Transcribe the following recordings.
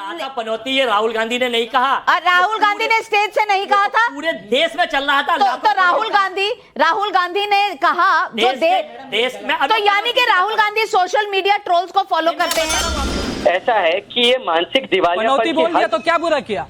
कहा था पनौती, ये राहुल गांधी ने नहीं कहा। राहुल गांधी ने स्टेज से नहीं कहा था, पूरे देश में चल रहा था। तो राहुल गांधी ने कहा जो देश में, तो यानी कि Rahul Gandhi social media trolls को फॉलो करते हैं। ऐसा है कि ये मानसिक दिवालियापन बोल दिया तो क्या बुरा किया?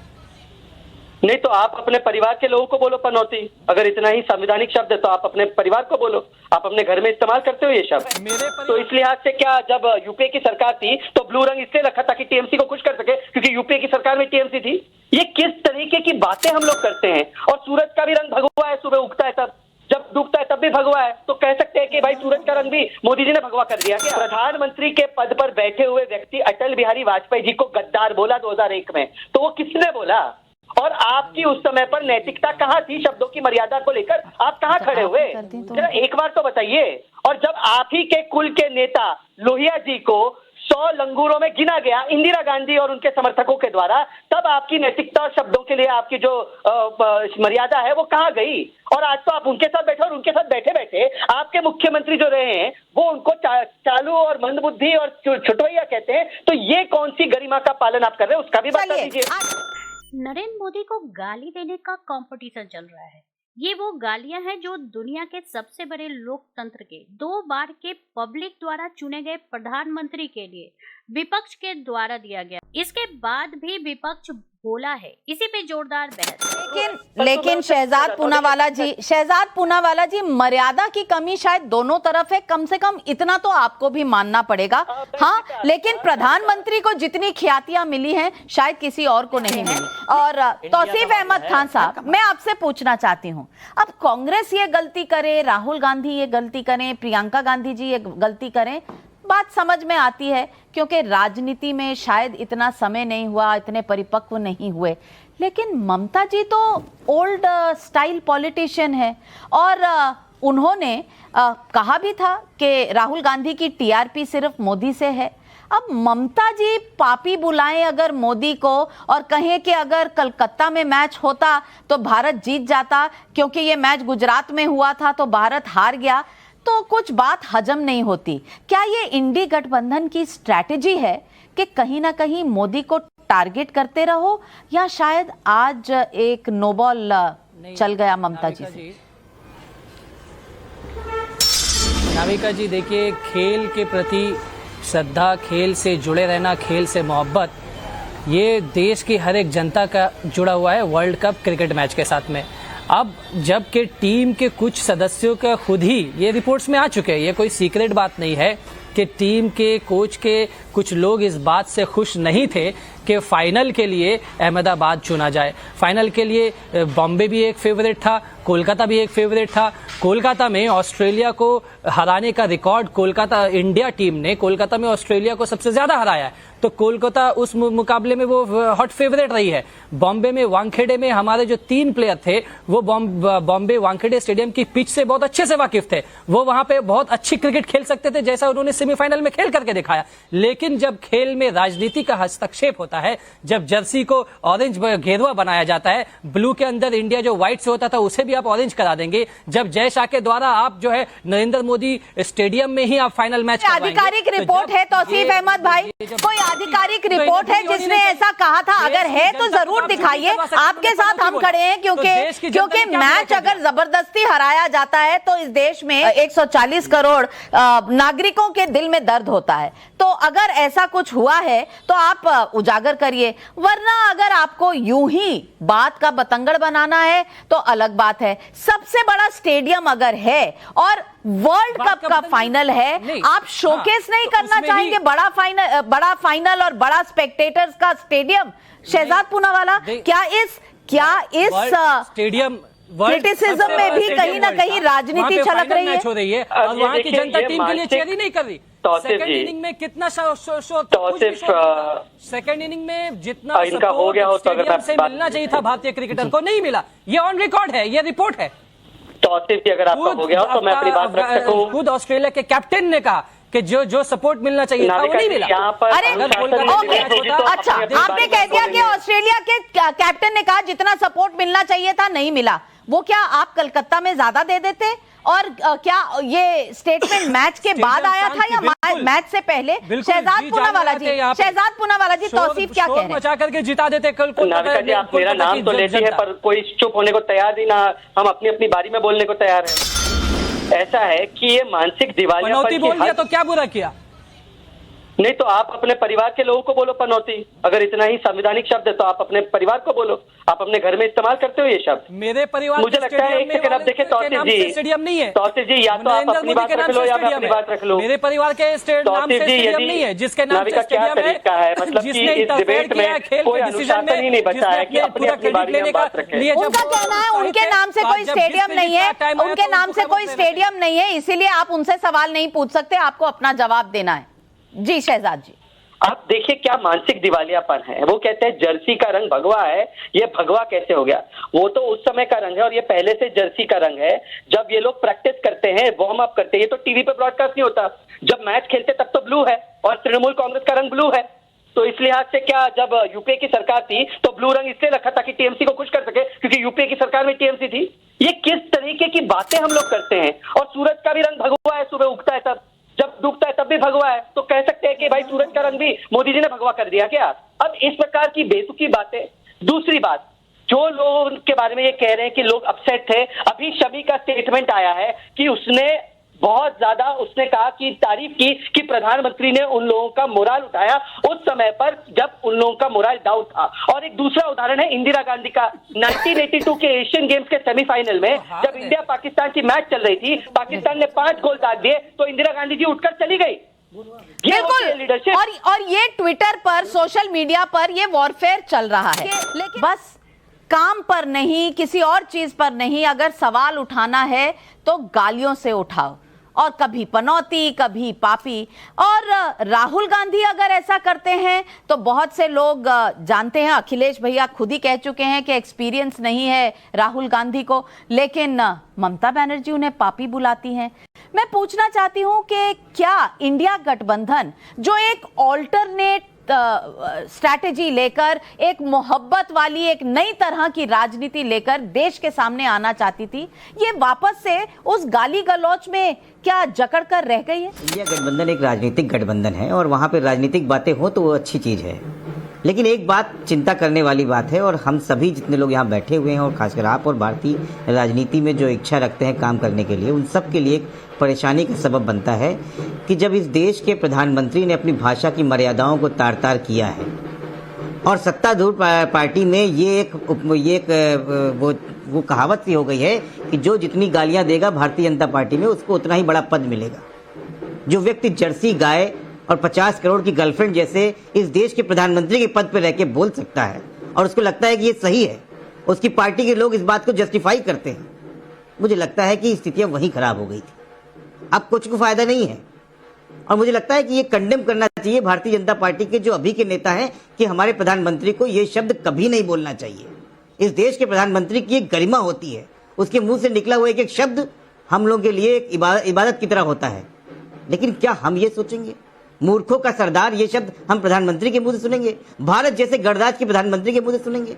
नहीं तो आप अपने परिवार के लोगों को बोलो पनौती, अगर इतना ही संवैधानिक शब्द है तो आप अपने परिवार को बोलो। आप अपने घर में इस्तेमाल करते हो ये शब्द, तो इस लिहाज से क्या, जब यूपीए की सरकार थी तो ब्लू रंग इसलिए रखा था कि टीएमसी को खुश कर सके, क्योंकि यूपीए की सरकार में टीएमसी थी। ये किस तरीके की बातें हम लोग करते हैं। और सूरज का भी रंग भगवा है, सुबह उगता है तब, जब डूबता है तब भी भगवा है, तो कह सकते हैं कि भाई सूरज का रंग भी मोदी जी ने भगवा कर दिया क्या? प्रधानमंत्री के पद पर बैठे हुए व्यक्ति अटल बिहारी वाजपेयी जी को गद्दार बोला 2001 में, तो वो किसने बोला? और आपकी उस समय पर नैतिकता कहाँ थी? शब्दों की मर्यादा को लेकर आप कहाँ खड़े हुए? जरा एक बार तो बताइए। और जब आप ही के कुल के नेता लोहिया जी को 100 लंगूरों में गिना गया इंदिरा गांधी और उनके समर्थकों के द्वारा, तब आपकी नैतिकता और शब्दों के लिए आपकी जो मर्यादा है वो कहाँ गई? और आज तो आप उनके साथ बैठे, और उनके साथ बैठे बैठे आपके मुख्यमंत्री जो रहे हैं वो उनको चालू और मंदबुद्धि और छुटवैया कहते हैं। तो ये कौन सी गरिमा का पालन आप कर रहे हैं, उसका भी बता दीजिए। नरेंद्र मोदी को गाली देने का कंपटीशन चल रहा है। ये वो गालियां हैं जो दुनिया के सबसे बड़े लोकतंत्र के 2 बार के पब्लिक द्वारा चुने गए प्रधानमंत्री के लिए विपक्ष के द्वारा दिया गया। इसके बाद भी विपक्ष बोला है, इसी पे जोरदार बहस। लेकिन शहजाद पूनावाला जी, मर्यादा की कमी शायद दोनों तरफ है, कम से कम इतना तो आपको भी मानना पड़ेगा। हाँ, लेकिन प्रधानमंत्री को जितनी ख्यातियां मिली हैं शायद किसी और को नहीं मिली। और तौसीफ अहमद खान साहब, मैं आपसे पूछना चाहती हूँ, अब कांग्रेस ये गलती करे, राहुल गांधी ये गलती करें, प्रियंका गांधी जी ये गलती करें, बात समझ में आती है क्योंकि राजनीति में शायद इतना समय नहीं हुआ, इतने परिपक्व नहीं हुए। लेकिन ममता जी तो ओल्ड स्टाइल पॉलिटिशियन है और उन्होंने कहा भी था कि राहुल गांधी की टीआरपी सिर्फ मोदी से है। अब ममता जी पापी बुलाएं अगर मोदी को और कहें कि अगर कलकत्ता में मैच होता तो भारत जीत जाता, क्योंकि ये मैच गुजरात में हुआ था तो भारत हार गया, तो कुछ बात हजम नहीं होती। क्या ये इंडी गठबंधन की स्ट्रैटेजी है कि कहीं ना कहीं मोदी को टारगेट करते रहो, या शायद आज एक नोबॉल चल गया ममता जी से? नाविका जी देखिए, खेल के प्रति श्रद्धा, खेल से जुड़े रहना, खेल से मोहब्बत, ये देश की हर एक जनता का जुड़ा हुआ है वर्ल्ड कप क्रिकेट मैच के साथ में। अब जबकि टीम के कुछ सदस्यों का खुद ही ये रिपोर्ट्स में आ चुके हैं, ये कोई सीक्रेट बात नहीं है कि टीम के कोच के कुछ लोग इस बात से खुश नहीं थे कि फाइनल के लिए अहमदाबाद चुना जाए। फाइनल के लिए बॉम्बे भी एक फेवरेट था, कोलकाता भी एक फेवरेट था। कोलकाता में ऑस्ट्रेलिया को हराने का रिकॉर्ड कोलकाता इंडिया टीम ने कोलकाता में ऑस्ट्रेलिया को सबसे ज्यादा हराया है, तो कोलकाता उस मुकाबले में वो हॉट फेवरेट रही है। बॉम्बे में वानखेड़े में हमारे जो 3 प्लेयर थे वो बॉम्बे वानखेड़े स्टेडियम की पिच से बहुत अच्छे से वाकिफ थे, वो वहां पे बहुत अच्छी क्रिकेट खेल सकते थे जैसा उन्होंने सेमीफाइनल में खेल करके दिखाया। लेकिन जब खेल में राजनीति का हस्तक्षेप होता है, जब जर्सी को ऑरेंज घेरुआ बनाया जाता है, ब्लू के अंदर इंडिया जो व्हाइट से होता था उसे भी आप ऑरेंज करा देंगे, जब जय शाह के द्वारा आप जो है नरेंद्र मोदी स्टेडियम में ही आप फाइनल मैच आधिकारिक रिपोर्ट है तौसीफ अहमद भाई, कोई आधिकारिक रिपोर्ट है जिसने ऐसा कहा था? अगर है तो जरूर दिखाइए, आपके साथ हम खड़े हैं, क्योंकि मैच अगर जबरदस्ती हराया जाता है तो इस देश में 140 करोड़ नागरिकों के दिल में दर्द होता है। तो अगर ऐसा कुछ हुआ है तो आप उजागर करिए, वरना अगर आपको यूं ही बात का बतंगड़ बनाना है तो अलग बात है। सबसे बड़ा स्टेडियम अगर है और वर्ल्ड कप का फाइनल है, आप शोकेस नहीं करना चाहेंगे बड़ा फाइनल और बड़ा स्पेक्टेटर्स का स्टेडियम? शहजाद पूनावाला, क्या इस स्टेडियम क्रिटिसिज्म में भी कहीं ना कहीं राजनीति छलक रही है और वहाँ की जनता टीम के लिए चेयर ही नहीं कर रही। सेकंड इनिंग में कितना सेकंड इनिंग में जितना इनका हो गया हो तो स्टेडियम से मिलना चाहिए था भारतीय क्रिकेटर को, नहीं मिला। ये ऑन रिकॉर्ड है, ये रिपोर्ट है। तौसीफ जी, अगर आपका हो गया हो तो मैं अपनी बात रख सकूं। खुद ऑस्ट्रेलिया के कैप्टन ने कहा कि जो सपोर्ट मिलना चाहिए था वो नहीं मिला। अरे अच्छा, आपने कह दिया कि ऑस्ट्रेलिया के कैप्टन ने कहा जितना सपोर्ट मिलना चाहिए था नहीं मिला। वो क्या आप कलकत्ता में ज्यादा दे देते? और क्या ये स्टेटमेंट मैच के बाद आया था या मैच से पहले? शहजाद पूनावाला जी तौसीफ क्या कह रहे हैं? मचा करके जिता देते कल। नाविका जी, आप मेरा नाम तो लेती है पर कोई चुप होने को तैयार नहीं, ना हम अपनी अपनी बारी में बोलने को तैयार है। ऐसा है कि ये मानसिक दिवालियापन बोल दिया तो क्या बुरा किया? नहीं तो आप अपने परिवार के लोगों को बोलो पनौती। अगर इतना ही संवैधानिक शब्द है तो आप अपने परिवार को बोलो। आप अपने घर में इस्तेमाल करते हो ये शब्द? मेरे परिवार मुझे लगता है एक सेकंड आप देखिए तौसीफ जी, स्टेडियम नहीं है। तौसीफ जी या तो आप अपनी बात रख लो या मैं अपनी बात रख लूं। मेरे परिवार के तौसीफ जी यदि जिसके नाम नाविका क्या तरीका है, मतलब कि इस डिबेट में कोई अनुशासन ही नहीं बचा है कि अपनी अपनी बारी में बात रखें। उनका कहना है उनके नाम से कोई स्टेडियम नहीं है, उनके नाम से कोई स्टेडियम नहीं है, इसीलिए आप उनसे सवाल नहीं पूछ सकते, आपको अपना जवाब देना है। जी शहजाद जी, आप देखिए क्या मानसिक दिवालियापन है। वो कहते हैं जर्सी का रंग भगवा है, ये भगवा कैसे हो गया? वो तो उस समय का रंग है और ये पहले से जर्सी का रंग है। जब ये लोग प्रैक्टिस करते हैं, वार्म अप करते हैं, ये तो टीवी पे ब्रॉडकास्ट नहीं होता। जब मैच खेलते तब तो ब्लू है और तृणमूल कांग्रेस का रंग ब्लू है। तो इस लिहाज से क्या जब यूपीए की सरकार थी तो ब्लू रंग इसलिए रखा था कि टीएमसी को खुश कर सके, क्योंकि यूपीए की सरकार में टीएमसी थी। ये किस तरीके की बातें हम लोग करते हैं? और सूरज का भी रंग भगवा है, सुबह उगता है तब, जब डूबता है तब भी भगवा है। तो कह सकते हैं कि भाई सूरज का रंग भी मोदी जी ने भगवा कर दिया क्या? अब इस प्रकार की बेतुकी बातें। दूसरी बात, जो लोग के बारे में ये कह रहे हैं कि लोग अपसेट थे, अभी शमी का स्टेटमेंट आया है कि उसने बहुत ज्यादा उसने कहा कि तारीफ की कि प्रधानमंत्री ने उन लोगों का मोराल उठाया उस समय पर जब उन लोगों का मोराल डाउन था। और एक दूसरा उदाहरण है इंदिरा गांधी का 1982 के एशियन गेम्स के सेमीफाइनल में, जब इंडिया पाकिस्तान की मैच चल रही थी, पाकिस्तान ने 5 गोल दाग दिए तो इंदिरा गांधी जी उठकर चली गई। बिल्कुल। लीडरशिप और ये ट्विटर पर, सोशल मीडिया पर ये वॉरफेयर चल रहा है, लेकिन बस काम पर नहीं, किसी और चीज पर नहीं। अगर सवाल उठाना है तो गालियों से उठाओ, और कभी पनौती, कभी पापी। और राहुल गांधी अगर ऐसा करते हैं तो बहुत से लोग जानते हैं, अखिलेश भैया खुद ही कह चुके हैं कि एक्सपीरियंस नहीं है राहुल गांधी को, लेकिन ममता बनर्जी उन्हें पापी बुलाती हैं। मैं पूछना चाहती हूं कि क्या इंडिया गठबंधन जो एक ऑल्टरनेट स्ट्रैटेजी लेकर, एक मोहब्बत वाली एक नई तरह की राजनीति लेकर देश के सामने आना चाहती थी, ये वापस से उस गाली गलौच में क्या जकड़ कर रह गई है? इंडिया गठबंधन एक राजनीतिक गठबंधन है और वहाँ पे राजनीतिक बातें हो तो वो अच्छी चीज़ है, लेकिन एक बात चिंता करने वाली बात है, और हम सभी जितने लोग यहाँ बैठे हुए हैं और खासकर आप और भारतीय राजनीति में जो इच्छा रखते हैं काम करने के लिए, उन सब के लिए एक परेशानी का सबब बनता है कि जब इस देश के प्रधानमंत्री ने अपनी भाषा की मर्यादाओं को तार तार किया है और सत्तारूढ़ पार्टी में ये एक वो कहावत सी हो गई है कि जो जितनी गालियां देगा भारतीय जनता पार्टी में उसको उतना ही बड़ा पद मिलेगा। जो व्यक्ति जर्सी गाय और 50 करोड़ की गर्लफ्रेंड जैसे इस देश के प्रधानमंत्री के पद पर रह के बोल सकता है और उसको लगता है कि ये सही है, उसकी पार्टी के लोग इस बात को जस्टिफाई करते हैं, मुझे लगता है कि स्थितियां वहीं खराब हो गई थी। अब कुछ को फायदा नहीं है और मुझे लगता है कि ये कंडेम करना चाहिए भारतीय जनता पार्टी के जो अभी के नेता हैं कि हमारे प्रधानमंत्री को ये शब्द कभी नहीं बोलना चाहिए। इस देश के प्रधानमंत्री की एक गरिमा होती है, उसके मुंह से निकला हुआ एक एक शब्द हम लोगों के लिए एक इबादत की तरह होता है। लेकिन क्या हम ये सोचेंगे, मूर्खों का सरदार ये शब्द हम प्रधानमंत्री के मुंह से सुनेंगे? भारत जैसे गणराज्य के प्रधानमंत्री के मुंह से सुनेंगे?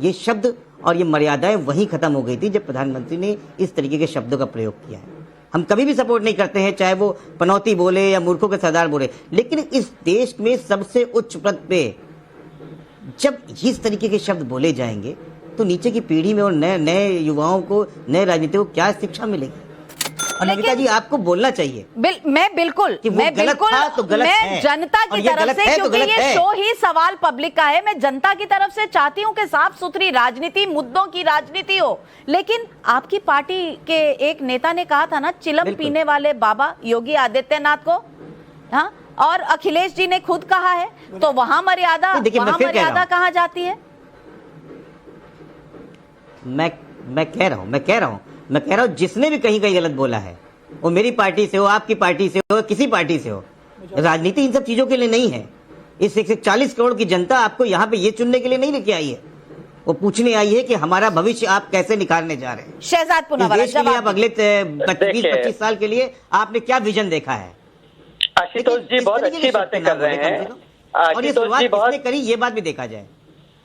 ये शब्द और ये मर्यादाएं वहीं खत्म हो गई थी जब प्रधानमंत्री ने इस तरीके के शब्दों का प्रयोग किया है। हम कभी भी सपोर्ट नहीं करते हैं, चाहे वो पनौती बोले या मूर्खों के सरदार बोले, लेकिन इस देश में सबसे उच्च पद पे जब इस तरीके के शब्द बोले जाएंगे तो नीचे की पीढ़ी में और नए युवाओं को, नए राजनीतिकों को क्या शिक्षा मिलेगी? और नाविका जी आपको बोलना चाहिए। मैं बिल्कुल जनता की तरफ से, क्योंकि ये शो ही सवाल पब्लिक का है, मैं जनता की तरफ से चाहती हूं कि साफ सुथरी राजनीति, मुद्दों की राजनीति हो। लेकिन आपकी पार्टी के एक नेता ने कहा था ना, चिलम पीने वाले बाबा योगी आदित्यनाथ को, हाँ, और अखिलेश जी ने खुद कहा है, तो वहां मर्यादा कहाँ जाती है? मैं कह रहा हूं जिसने भी कहीं गलत बोला है, वो मेरी पार्टी से हो, आपकी पार्टी से हो, किसी पार्टी से हो, राजनीति इन सब चीजों के लिए नहीं है। इस 140 करोड़ की जनता आपको यहाँ पे ये चुनने के लिए नहीं लेके आई है, वो पूछने आई है कि हमारा भविष्य आप कैसे निकालने जा रहे हैं। शहजाद पूनावाला, देश के लिए आप अगले 20-25 साल के लिए आपने क्या विजन देखा है? आशुतोष जी बहुत अच्छी बातें कर रहे हैं, और ये शुरुआत किसने करी ये बात भी देखा जाए।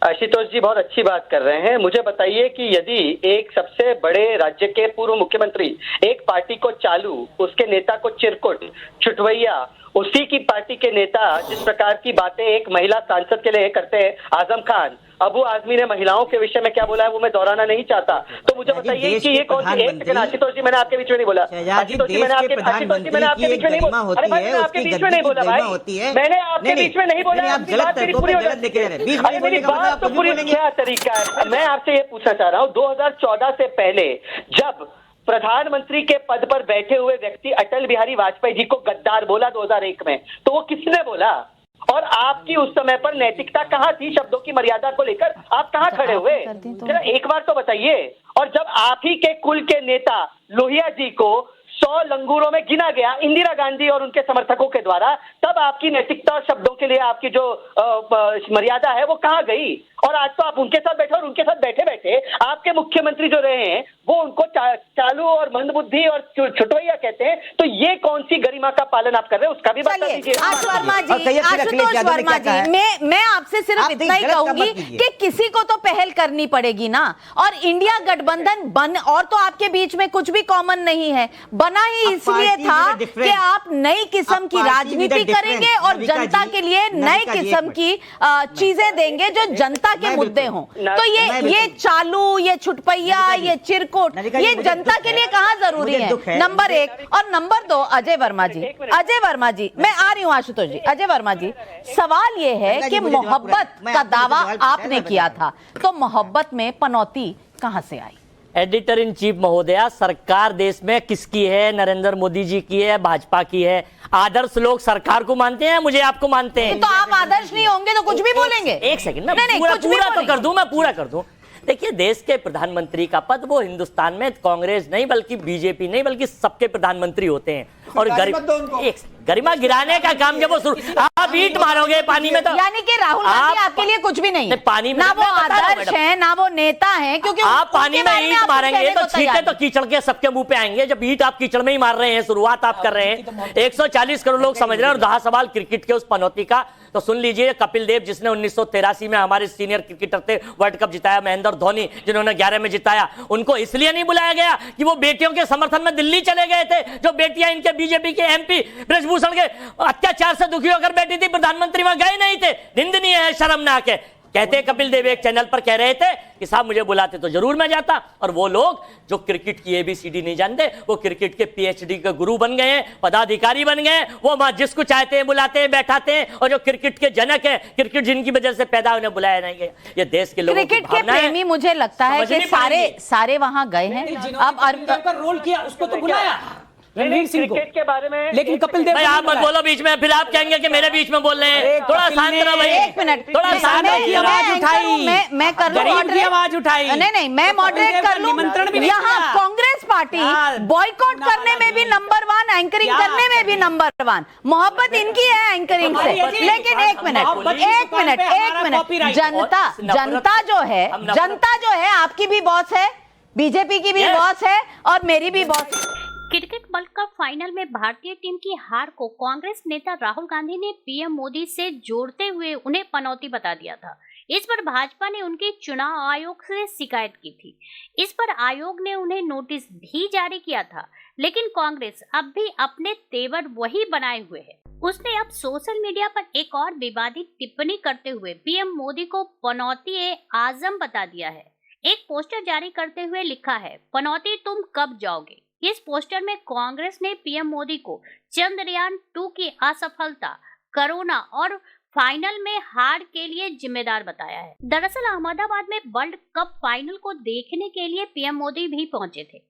आशुतोष जी बहुत अच्छी बात कर रहे हैं। मुझे बताइए कि यदि एक सबसे बड़े राज्य के पूर्व मुख्यमंत्री एक पार्टी को चालू, उसके नेता को चिरकुट, छुटवैया, उसी की पार्टी के नेता जिस प्रकार की बातें एक महिला सांसद के लिए करते हैं, आजम खान, अबू आजमी ने महिलाओं के विषय में क्या बोला है वो मैं दोहराना नहीं चाहता। तो मुझे बताइए कि ये कौन सी, एक सेकंड आशुतोष जी, मैंने आपके बीच में नहीं बोला। आशुतोष जी, मैंने आपके बीच में नहीं बोला। अरे भाई, मैंने आपके बीच में नहीं बोला भाई, मैंने आपके बीच में नहीं बोला। आप गलत पूरी मेरी बात तो पूरी, क्या तरीका है। मैं आपसे ये पूछना चाह रहा हूँ, 2014 से पहले जब प्रधानमंत्री के पद पर बैठे हुए व्यक्ति अटल बिहारी वाजपेयी जी को गद्दार बोला 2001 में, तो वो किसने बोला? और आपकी उस समय पर नैतिकता कहाँ थी? शब्दों की मर्यादा को लेकर आप कहाँ खड़े हुए? जरा एक बार तो बताइए। और जब आप ही के कुल के नेता लोहिया जी को 100 लंगूरों में गिना गया इंदिरा गांधी और उनके समर्थकों के द्वारा, तब आपकी नैतिकता और शब्दों के लिए आपकी जो मर्यादा है वो कहाँ गई? और आज तो आप उनके साथ बैठे, और उनके साथ बैठे बैठे आपके मुख्यमंत्री जो रहे हैं वो उनको चालू और मंदबुद्धि और छुटवैया कहते हैं। तो ये कौन सी गरिमा का पालन आप कर रहे हैं, उसका भी बता दीजिए। आशुतोष वर्मा जी, मैं आपसे सिर्फ इतना ही कहूंगी कि किसी को तो पहल करनी पड़ेगी ना। और इंडिया गठबंधन और तो आपके बीच में कुछ भी कॉमन नहीं है, बना ही इसलिए था कि आप नई किस्म की राजनीति करेंगे और जनता के लिए नए किस्म की चीजें देंगे जो जनता के मुद्दे हों। तो ये चालू, ये छुटपैया, ये चिरकुट, ये जनता के लिए कहाँ जरूरी है? नंबर एक। और नंबर दो, अजय वर्मा जी, मैं आ रही हूँ आशुतोष जी। अजय वर्मा जी, सवाल ये है कि मोहब्बत का दावा आपने किया था, तो मोहब्बत में पनौती कहां से आई? एडिटर इन चीफ महोदया, सरकार देश में किसकी है? नरेंद्र मोदी जी की है, भाजपा की है। आदर्श लोग सरकार को मानते हैं, मुझे आपको मानते हैं। तो आप आदर्श नहीं होंगे तो कुछ भी बोलेंगे। एक सेकंड, मैं पूरा तो कर दूं, मैं पूरा कर दूं। देखिए, देश के प्रधानमंत्री का पद वो हिंदुस्तान में कांग्रेस नहीं बल्कि बीजेपी नहीं बल्कि सबके प्रधानमंत्री होते हैं। और गरिमा गिराने का काम जब वो शुरू, आप ईंट मारोगे पानी में, तो यानी कि राहुल गांधी आपके लिए कुछ भी नहीं है। पानी में ना वो आदर्श है ना वो नेता है, क्योंकि आप पानी में ईंट मारेंगे तो छींटे तो कीचड़ के सबके मुंह पे आएंगे। जब ईंट आप कीचड़ में ही मार रहे हैं, शुरुआत आप कर रहे हैं। 140 करोड़ लोग समझ रहे हैं। और रहा सवाल क्रिकेट के उस पनौती का, तो सुन लीजिए, कपिल देव जिसने 1983 में हमारे सीनियर क्रिकेटर थे, वर्ल्ड कप जिताया, महेंद्र धोनी जिन्होंने 11 में जिताया, उनको इसलिए नहीं बुलाया गया कि वो बेटियों के समर्थन में दिल्ली चले गए थे। जो बेटियां इनके बीजेपी के एमपी ब्रजभूषण के अत्याचार से दुखी होकर बैठी थी, प्रधानमंत्री वहां गए नहीं थे। निंदनीय है, शर्मनाक है। कहते कपिल देव एक चैनल पर कह रहे थे कि साहब मुझे बुलाते तो जरूर मैं जाता। और वो लोग जो क्रिकेट की एबीसीडी नहीं जानते, वो क्रिकेट के पीएचडी के गुरु बन गए हैं, पदाधिकारी बन गए हैं। वो जिसको चाहते हैं बुलाते हैं, बैठाते हैं। और जो क्रिकेट के जनक है, क्रिकेट जिनकी वजह से पैदा, उन्हें बुलाया नहीं गया। ये देश के लोगों की क्रिकेट के प्रेमी मुझे लगता है कि सारे वहां गए हैं। अब रोल किया, उसको तो बुलाया रणवीर सिंह को, क्रिकेट के बारे में। लेकिन कपिल देव, आप मत बोलो बीच में, फिर आप कहेंगे कि मेरे बीच में बोल रहे हैं। थोड़ा शांत रहो भाई, एक मिनट, थोड़ा शांत की आवाज उठाई, मैं कर लूं की आवाज उठाई। नहीं, मैं मॉडरेट कर लूं। यहाँ कांग्रेस पार्टी बॉयकॉट करने में भी नंबर 1, एंकरिंग करने में भी नंबर 1। मोहब्बत इनकी है एंकरिंग से। लेकिन एक मिनट, जनता जो है आपकी भी बॉस है, बीजेपी की भी बॉस है और मेरी भी बॉस है। क्रिकेट वर्ल्ड कप फाइनल में भारतीय टीम की हार को कांग्रेस नेता राहुल गांधी ने पीएम मोदी से जोड़ते हुए उन्हें पनौती बता दिया था। इस पर भाजपा ने उनके चुनाव आयोग से शिकायत की थी। इस पर आयोग ने उन्हें नोटिस भी जारी किया था, लेकिन कांग्रेस अब भी अपने तेवर वही बनाए हुए है। उसने अब सोशल मीडिया पर एक और विवादित टिप्पणी करते हुए पीएम मोदी को पनौती आजम बता दिया है। एक पोस्टर जारी करते हुए लिखा है, पनौती तुम कब जाओगे। इस पोस्टर में कांग्रेस ने पीएम मोदी को चंद्रयान 2 की असफलता, कोरोना और फाइनल में हार के लिए जिम्मेदार बताया है। दरअसल अहमदाबाद में वर्ल्ड कप फाइनल को देखने के लिए पीएम मोदी भी पहुंचे थे।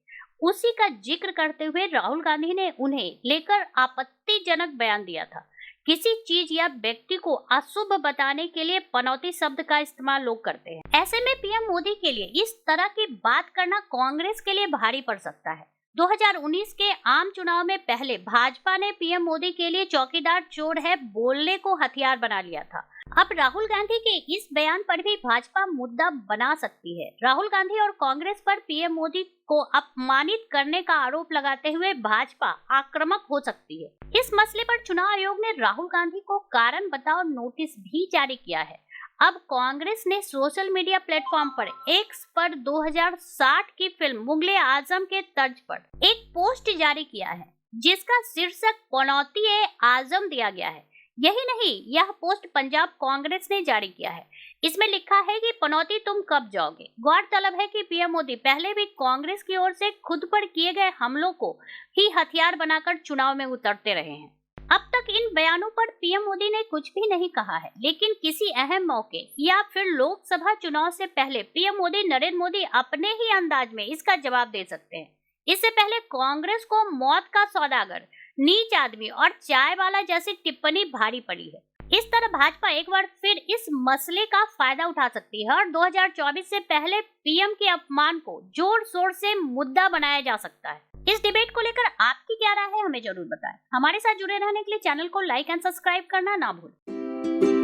उसी का जिक्र करते हुए राहुल गांधी ने उन्हें लेकर आपत्तिजनक बयान दिया था। किसी चीज या व्यक्ति को अशुभ बताने के लिए पनौती शब्द का इस्तेमाल लोग करते हैं। ऐसे में पीएम मोदी के लिए इस तरह की बात करना कांग्रेस के लिए भारी पड़ सकता है। 2019 के आम चुनाव में पहले भाजपा ने पीएम मोदी के लिए चौकीदार चोर है बोलने को हथियार बना लिया था। अब राहुल गांधी के इस बयान पर भी भाजपा मुद्दा बना सकती है। राहुल गांधी और कांग्रेस पर पीएम मोदी को अपमानित करने का आरोप लगाते हुए भाजपा आक्रामक हो सकती है। इस मसले पर चुनाव आयोग ने राहुल गांधी को कारण बताओ नोटिस भी जारी किया है। अब कांग्रेस ने सोशल मीडिया प्लेटफॉर्म पर एक्स पर 2060 की फिल्म मुगले आजम के तर्ज पर एक पोस्ट जारी किया है, जिसका शीर्षक पनौती-ए-आजम दिया गया है। यही नहीं, यह पोस्ट पंजाब कांग्रेस ने जारी किया है। इसमें लिखा है कि पनौती तुम कब जाओगे। गौरतलब है कि पीएम मोदी पहले भी कांग्रेस की ओर से खुद पर किए गए हमलों को ही हथियार बनाकर चुनाव में उतरते रहे हैं। अब तक इन बयानों पर पीएम मोदी ने कुछ भी नहीं कहा है, लेकिन किसी अहम मौके या फिर लोकसभा चुनाव से पहले पीएम मोदी नरेंद्र मोदी अपने ही अंदाज में इसका जवाब दे सकते हैं। इससे पहले कांग्रेस को मौत का सौदागर, नीच आदमी और चाय वाला जैसी टिप्पणी भारी पड़ी है। इस तरह भाजपा एक बार फिर इस मसले का फायदा उठा सकती है और 2024 से पहले पीएम के अपमान को जोर शोर से मुद्दा बनाया जा सकता है। इस डिबेट को लेकर आपकी क्या राय है, हमें जरूर बताएं। हमारे साथ जुड़े रहने के लिए चैनल को लाइक एंड सब्सक्राइब करना ना भूलें।